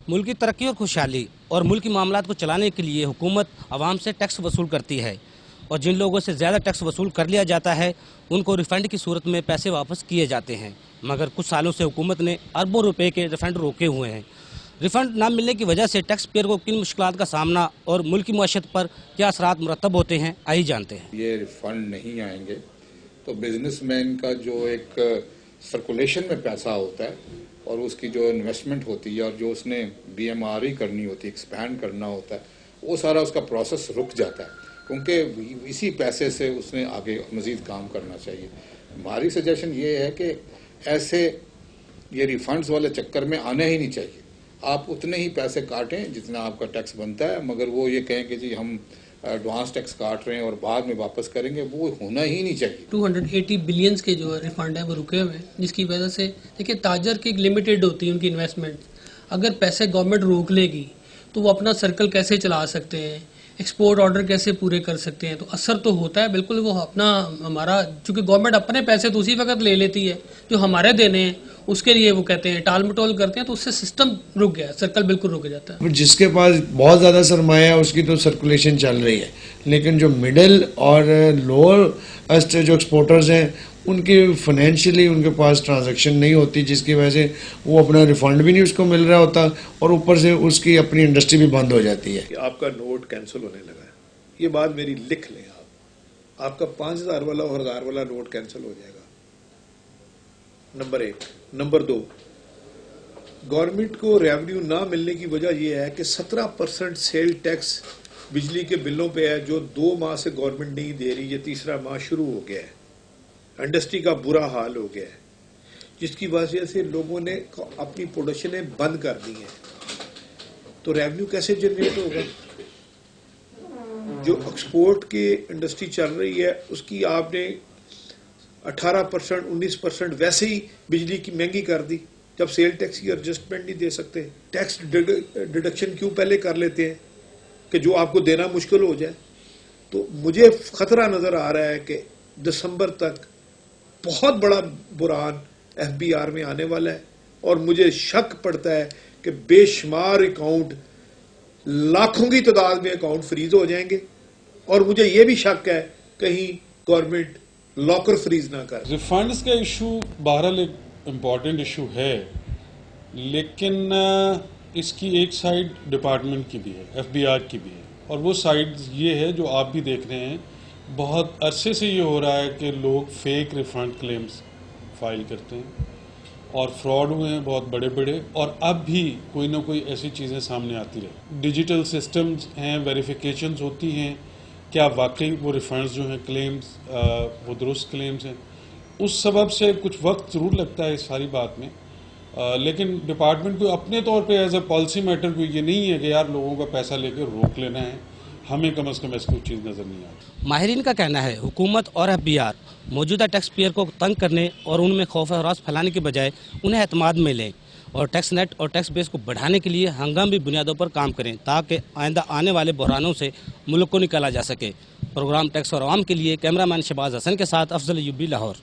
मुल्क की तरक्की और खुशहाली और मुल्क की मामलात को चलाने के लिए हुकूमत आवाम से टैक्स वसूल करती है और जिन लोगों से ज़्यादा टैक्स वसूल कर लिया जाता है उनको रिफ़ंड की सूरत में पैसे वापस किए जाते हैं। मगर कुछ सालों से हुकूमत ने अरबों रुपए के रिफ़ंड रोके हुए हैं। रिफ़ंड ना मिलने की वजह से टैक्स पेयर को किन मुश्किलात का सामना और मुल्क की मईशत पर क्या असरात मुरतब होते हैं, आइए जानते हैं। ये रिफ़ंड नहीं आएंगे तो बिजनेसमैन का जो एक सर्कुलेशन में पैसा होता है और उसकी जो इन्वेस्टमेंट होती है और जो उसने BMRE करनी होती है, एक्सपैंड करना होता है, वो सारा उसका प्रोसेस रुक जाता है क्योंकि इसी पैसे से उसने आगे मज़ीद काम करना चाहिए। हमारी सजेशन ये है कि ऐसे ये रिफंड्स वाले चक्कर में आने ही नहीं चाहिए। आप उतने ही पैसे काटें जितना आपका टैक्स बनता है, मगर वो ये कहें कि जी हम एडवांस टैक्स काट रहे हैं और बाद में वापस करेंगे, वो होना ही नहीं चाहिए। 280 बिलियंस के जो रिफंड है वो रुके हुए हैं, जिसकी वजह से देखिए ताजर की एक लिमिटेड होती है उनकी इन्वेस्टमेंट। अगर पैसे गवर्नमेंट रोक लेगी तो वो अपना सर्कल कैसे चला सकते हैं, एक्सपोर्ट ऑर्डर कैसे पूरे कर सकते हैं, तो असर तो होता है बिल्कुल। वो अपना हमारा चूंकि गवर्नमेंट अपने पैसे तो उसी वक्त ले लेती है जो हमारे देने हैं, उसके लिए वो कहते हैं टाल मटोल करते हैं, तो उससे सिस्टम रुक गया, सर्कल बिल्कुल रुक जाता है। जिसके पास बहुत ज़्यादा सरमाया है उसकी तो सर्कुलेशन चल रही है, लेकिन जो मिडिल और लोअर जो एक्सपोर्टर्स हैं उनकी फाइनेंशियली उनके पास ट्रांजैक्शन नहीं होती, जिसकी वजह से वो अपना रिफंड भी नहीं उसको मिल रहा होता और ऊपर से उसकी अपनी इंडस्ट्री भी बंद हो जाती है। आपका नोट कैंसिल होने लगा है, ये बात मेरी लिख लें आप, आपका 5000 वाला और 1000 वाला नोट कैंसिल हो जाएगा, नंबर 1। नंबर 2, गवर्नमेंट को रेवेन्यू ना मिलने की वजह यह है कि 17% सेल टैक्स बिजली के बिलों पे है जो 2 माह से गवर्नमेंट नहीं दे रही, ये तीसरा माह शुरू हो गया है। इंडस्ट्री का बुरा हाल हो गया है, जिसकी वजह से लोगों ने अपनी प्रोडक्शनें बंद कर दी हैं, तो रेवेन्यू कैसे जनरेट होगा? जो एक्सपोर्ट की इंडस्ट्री चल रही है उसकी आपने 18%, 19% वैसे ही बिजली की महंगी कर दी, जब सेल टैक्स की एडजस्टमेंट नहीं दे सकते। टैक्स डिडक्शन क्यों पहले कर लेते हैं कि जो आपको देना मुश्किल हो जाए। तो मुझे खतरा नजर आ रहा है कि दिसंबर तक बहुत बड़ा बुरहान FBR में आने वाला है और मुझे शक पड़ता है कि बेशुमार अकाउंट, लाखों की तादाद में अकाउंट फ्रीज हो जाएंगे और मुझे यह भी शक है कहीं गवर्नमेंट लॉकर फ्रीज ना कर। रिफंड्स का इशू बहरहाल एक इम्पॉर्टेंट इशू है, लेकिन इसकी एक साइड डिपार्टमेंट की भी है, FBR की भी है, और वो साइड ये है जो आप भी देख रहे हैं। बहुत अरसे से ये हो रहा है कि लोग फेक रिफंड क्लेम्स फाइल करते हैं और फ्रॉड हुए हैं बहुत बड़े बड़े, और अब भी कोई ना कोई ऐसी चीज़ें सामने आती रहे। डिजिटल सिस्टम्स हैं, वेरिफिकेशंस होती हैं, क्या वाकई वो रिफंड्स जो हैं क्लेम्स वो दुरुस्त क्लेम्स हैं। उस सबब से कुछ वक्त ज़रूर लगता है इस सारी बात में, लेकिन डिपार्टमेंट को अपने तौर पे एज अ पॉलिसी मैटर को ये नहीं है कि यार लोगों का पैसा लेकर रोक लेना है, हमें कम से कम ऐसी कोई चीज़ नज़र नहीं आती। माहिरीन का कहना है हुकूमत और FBR मौजूदा टैक्स पेयर को तंग करने और उनमें खौफ हरास फैलाने के बजाय उन्हें एतमाद में लें और टैक्स नेट और टैक्स बेस को बढ़ाने के लिए हंगामी बुनियादों पर काम करें ताकि आइंदा आने वाले बहरानों से मुल्क को निकाला जा सके। प्रोग्राम टैक्स और आवाम के लिए कैमरामैन शहबाज हसन के साथ अफजल अयूबी, लाहौर।